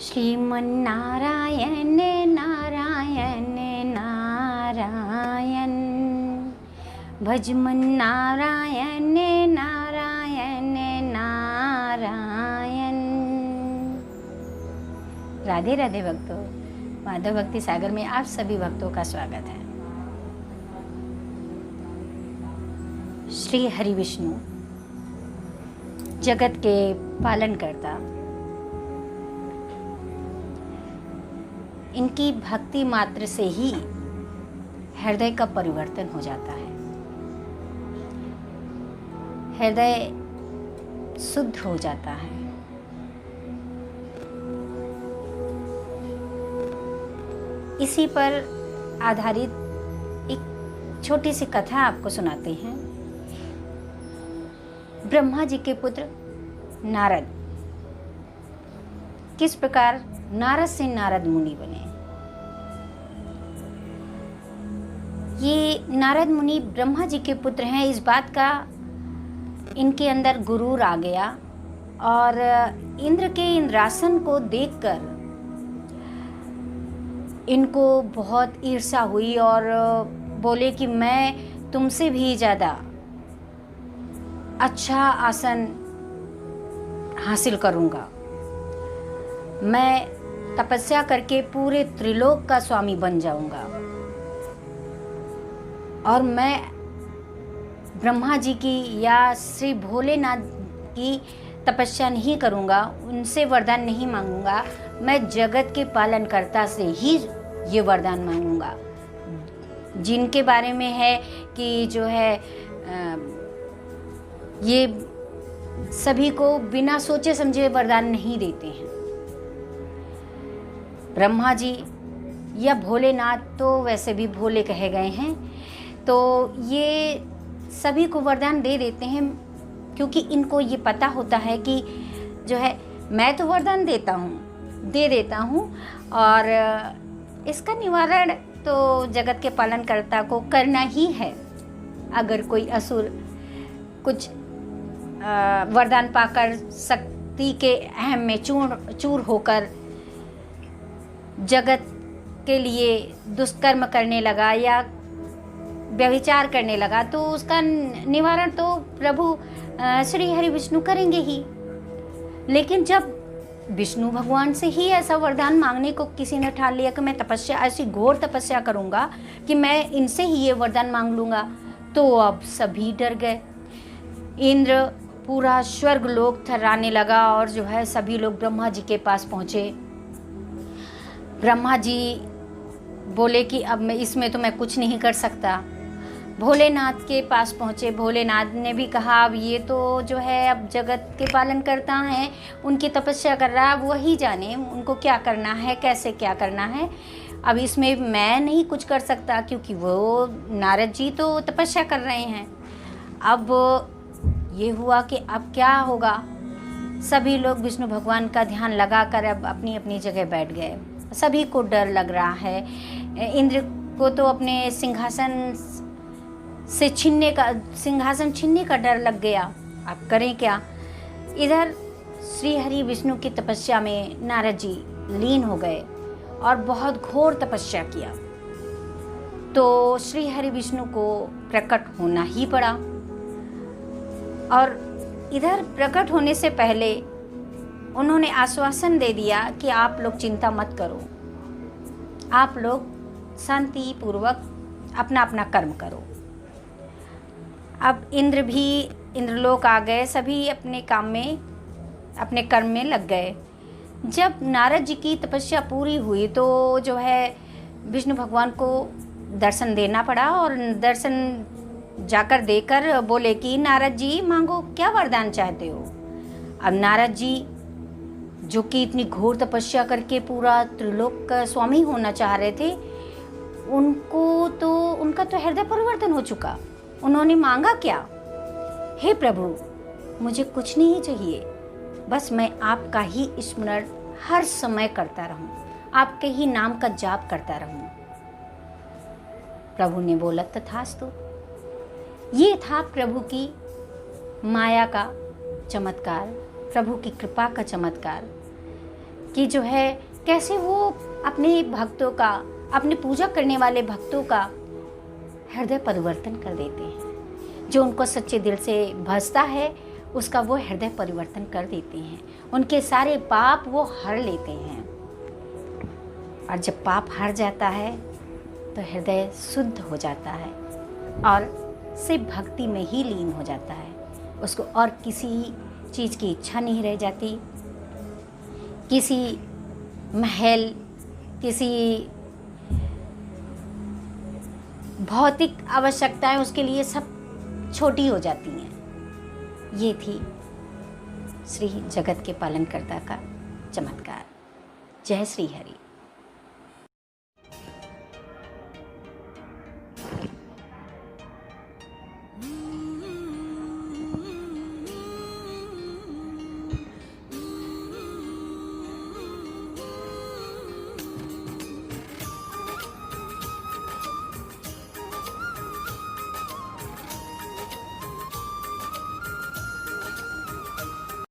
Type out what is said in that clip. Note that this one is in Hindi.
श्रीमन्नारायण नारायण नारायण, भजमन नारायण नारायण नारायण। राधे राधे भक्तों, माधव भक्ति सागर में आप सभी भक्तों का स्वागत है। श्री हरि विष्णु जगत के पालनकर्ता, इनकी भक्ति मात्र से ही हृदय का परिवर्तन हो जाता है, हृदय शुद्ध हो जाता है। इसी पर आधारित एक छोटी सी कथा आपको सुनाते हैं। ब्रह्मा जी के पुत्र नारद किस प्रकार नारद से नारद मुनि बने। ये नारद मुनि ब्रह्मा जी के पुत्र हैं, इस बात का इनके अंदर गुरूर आ गया और इंद्र के इंद्रासन को देखकर इनको बहुत ईर्ष्या हुई और बोले कि मैं तुमसे भी ज़्यादा अच्छा आसन हासिल करूँगा, मैं तपस्या करके पूरे त्रिलोक का स्वामी बन जाऊंगा और मैं ब्रह्मा जी की या श्री भोलेनाथ की तपस्या नहीं करूंगा, उनसे वरदान नहीं मांगूंगा, मैं जगत के पालनकर्ता से ही ये वरदान मांगूंगा, जिनके बारे में है कि जो है ये सभी को बिना सोचे समझे वरदान नहीं देते हैं। ब्रह्मा जी या भोलेनाथ तो वैसे भी भोले कहे गए हैं, तो ये सभी को वरदान दे देते हैं, क्योंकि इनको ये पता होता है कि जो है मैं तो वरदान दे देता हूँ और इसका निवारण तो जगत के पालनकर्ता को करना ही है। अगर कोई असुर कुछ वरदान पाकर शक्ति के अहम में चूर होकर जगत के लिए दुष्कर्म करने लगा या व्यभिचार करने लगा, तो उसका निवारण तो प्रभु श्री हरि विष्णु करेंगे ही। लेकिन जब विष्णु भगवान से ही ऐसा वरदान मांगने को किसी ने ठान लिया कि मैं तपस्या, ऐसी घोर तपस्या करूंगा कि मैं इनसे ही ये वरदान मांग लूंगा, तो अब सभी डर गए। इंद्र पूरा स्वर्ग लोक थर्राने लगा और जो है सभी लोग ब्रह्मा जी के पास पहुँचे। ब्रह्मा जी बोले कि अब मैं इसमें तो मैं कुछ नहीं कर सकता। भोलेनाथ के पास पहुँचे, भोलेनाथ ने भी कहा अब ये तो जो है अब जगत के पालन करता है, उनकी तपस्या कर रहा है, अब वही जाने उनको क्या करना है, कैसे क्या करना है, अब इसमें मैं नहीं कुछ कर सकता, क्योंकि वो नारद जी तो तपस्या कर रहे हैं। अब ये हुआ कि अब क्या होगा, सभी लोग विष्णु भगवान का ध्यान लगाकर अब अपनी अपनी जगह बैठ गए। सभी को डर लग रहा है। इंद्र को तो अपने सिंहासन छीनने का डर लग गया, अब करें क्या। इधर श्री हरि विष्णु की तपस्या में नारद जी लीन हो गए और बहुत घोर तपस्या किया, तो श्री हरि विष्णु को प्रकट होना ही पड़ा। और इधर प्रकट होने से पहले उन्होंने आश्वासन दे दिया कि आप लोग चिंता मत करो, आप लोग शांति पूर्वक अपना अपना कर्म करो। अब इंद्र भी इंद्रलोक आ गए, सभी अपने काम में अपने कर्म में लग गए। जब नारद जी की तपस्या पूरी हुई तो जो है विष्णु भगवान को दर्शन देना पड़ा और दर्शन जाकर देकर बोले कि नारद जी मांगो, क्या वरदान चाहते हो। अब नारद जी जो कि इतनी घोर तपस्या करके पूरा त्रिलोक का स्वामी होना चाह रहे थे, उनका तो हृदय परिवर्तन हो चुका। उन्होंने मांगा क्या, हे प्रभु मुझे कुछ नहीं चाहिए, बस मैं आपका ही स्मरण हर समय करता रहूं, आपके ही नाम का जाप करता रहूं। प्रभु ने बोला तथास्तु। ये था प्रभु की माया का चमत्कार, प्रभु की कृपा का चमत्कार कि जो है कैसे वो अपने भक्तों का, अपने पूजा करने वाले भक्तों का हृदय परिवर्तन कर देते हैं। जो उनको सच्चे दिल से भजता है उसका वो हृदय परिवर्तन कर देते हैं, उनके सारे पाप वो हर लेते हैं। और जब पाप हर जाता है तो हृदय शुद्ध हो जाता है और सिर्फ भक्ति में ही लीन हो जाता है। उसको और किसी चीज़ की इच्छा नहीं रह जाती, किसी महल, किसी भौतिक आवश्यकताएं उसके लिए सब छोटी हो जाती हैं। ये थी श्री जगत के पालनकर्ता का चमत्कार। जय श्री हरि।